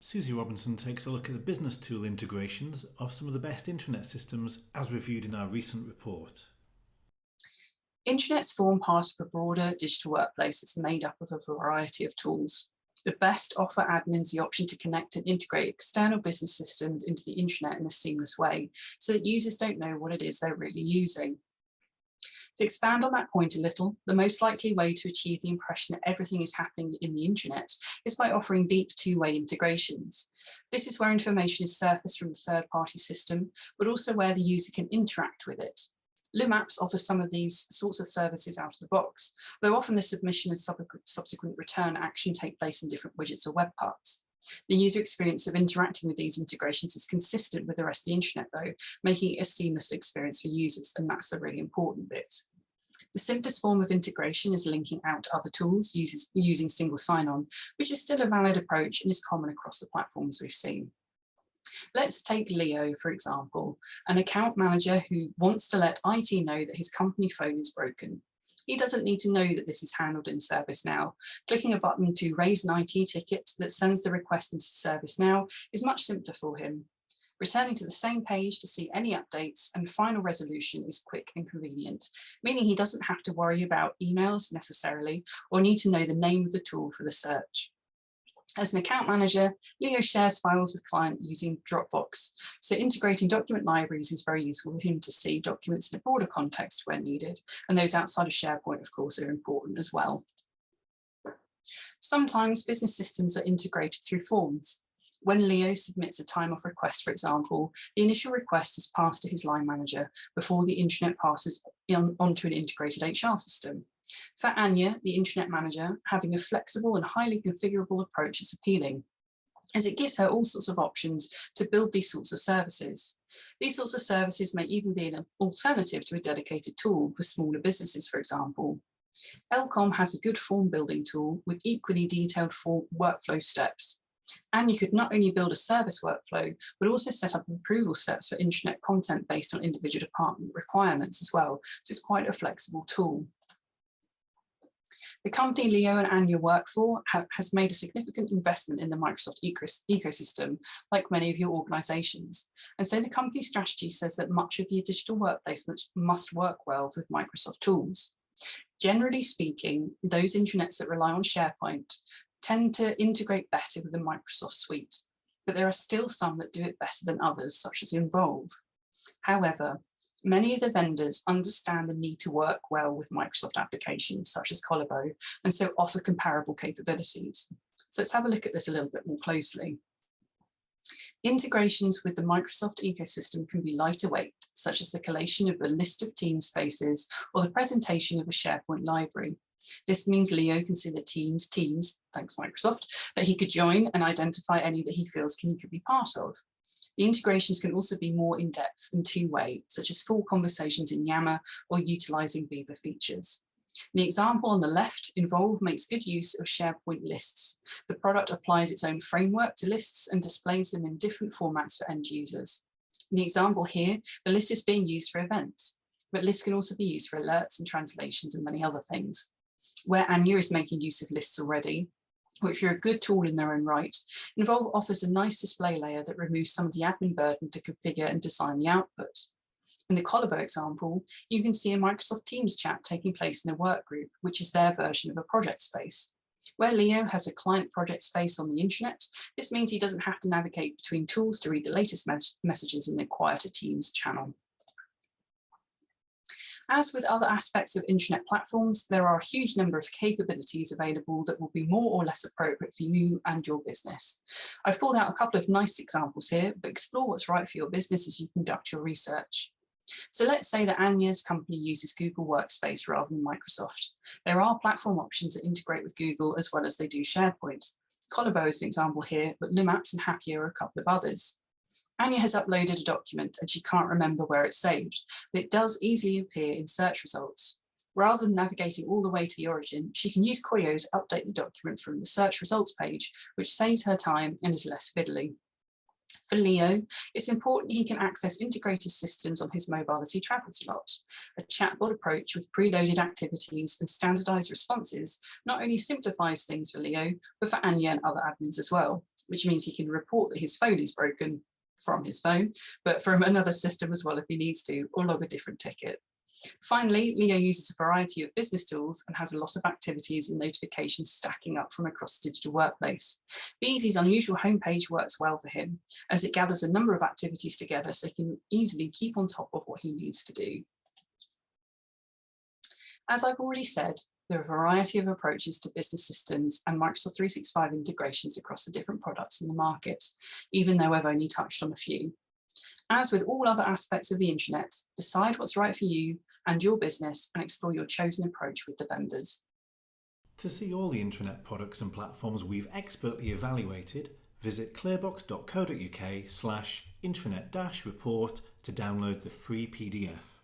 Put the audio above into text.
Suzie Robinson takes a look at the business tool integrations of some of the best intranet systems as reviewed in our recent report. Intranets form part of a broader digital workplace that's made up of a variety of tools. The best offer admins the option to connect and integrate external business systems into the intranet in a seamless way, so that users don't know what it is they're really using. To expand on that point a little, the most likely way to achieve the impression that everything is happening in the intranet is by offering deep two-way integrations. This is where information is surfaced from the third-party system, but also where the user can interact with it. Lumaps offers some of these sorts of services out of the box, though often the submission and subsequent return action take place in different widgets or web parts. The user experience of interacting with these integrations is consistent with the rest of the internet, though, making it a seamless experience for users, and that's the really important bit. The simplest form of integration is linking out to other tools using single sign-on, which is still a valid approach and is common across the platforms we've seen. Let's take Leo, for example, an account manager who wants to let IT know that his company phone is broken. He doesn't need to know that this is handled in ServiceNow. Clicking a button to raise an IT ticket that sends the request into ServiceNow is much simpler for him. Returning to the same page to see any updates and final resolution is quick and convenient, meaning he doesn't have to worry about emails necessarily or need to know the name of the tool for the search. As an account manager, Leo shares files with clients using Dropbox, so integrating document libraries is very useful for him to see documents in a broader context where needed, and those outside of SharePoint, of course, are important as well. Sometimes business systems are integrated through forms. When Leo submits a time-off request, for example, the initial request is passed to his line manager before the intranet passes onto an integrated HR system. For Anya, the intranet manager, having a flexible and highly configurable approach is appealing, as it gives her all sorts of options to build these sorts of services. These sorts of services may even be an alternative to a dedicated tool for smaller businesses, for example. Elcom has a good form building tool with equally detailed form workflow steps. And you could not only build a service workflow, but also set up approval steps for intranet content based on individual department requirements as well. So it's quite a flexible tool. The company Leo and Anya work for has made a significant investment in the Microsoft ecosystem, like many of your organizations. And so the company strategy says that much of the digital workplace must work well with Microsoft tools. Generally speaking, those intranets that rely on SharePoint tend to integrate better with the Microsoft suite, but there are still some that do it better than others, such as Involve. However, many of the vendors understand the need to work well with Microsoft applications, such as Collabo, and so offer comparable capabilities. So let's have a look at this a little bit more closely. Integrations with the Microsoft ecosystem can be lighter weight, such as the collation of a list of team spaces or the presentation of a SharePoint library. This means Leo can see the teams, thanks Microsoft, that he could join and identify any that he feels he could be part of. The integrations can also be more in-depth in two-way, such as full conversations in Yammer or utilizing Viva features. The example on the left, Involve makes good use of SharePoint lists. The product applies its own framework to lists and displays them in different formats for end users. In the example here, the list is being used for events, but lists can also be used for alerts and translations and many other things. Where Anya is making use of lists already, which are a good tool in their own right, Involve offers a nice display layer that removes some of the admin burden to configure and design the output. In the Collabo example, you can see a Microsoft Teams chat taking place in a work group, which is their version of a project space. Where Leo has a client project space on the intranet, this means he doesn't have to navigate between tools to read the latest messages in the quieter Teams channel. As with other aspects of intranet platforms, there are a huge number of capabilities available that will be more or less appropriate for you and your business. I've pulled out a couple of nice examples here, but explore what's right for your business as you conduct your research. So let's say that Anya's company uses Google Workspace rather than Microsoft. There are platform options that integrate with Google as well as they do SharePoint. Collabo is an example here, but Lumaps and Happier are a couple of others. Anya has uploaded a document and she can't remember where it's saved, but it does easily appear in search results. Rather than navigating all the way to the origin, she can use Koyo to update the document from the search results page, which saves her time and is less fiddly. For Leo, it's important he can access integrated systems on his mobile as he travels a lot. A chatbot approach with preloaded activities and standardized responses not only simplifies things for Leo, but for Anya and other admins as well, which means he can report that his phone is broken from his phone, but from another system as well if he needs to, or log a different ticket. Finally, Leo uses a variety of business tools and has a lot of activities and notifications stacking up from across the digital workplace. Beezy's unusual homepage works well for him, as it gathers a number of activities together so he can easily keep on top of what he needs to do. As I've already said, there are a variety of approaches to business systems and Microsoft 365 integrations across the different products in the market, even though I've only touched on a few. As with all other aspects of the intranet, decide what's right for you and your business and explore your chosen approach with the vendors. To see all the intranet products and platforms we've expertly evaluated, visit clearbox.co.uk/intranet-report to download the free PDF.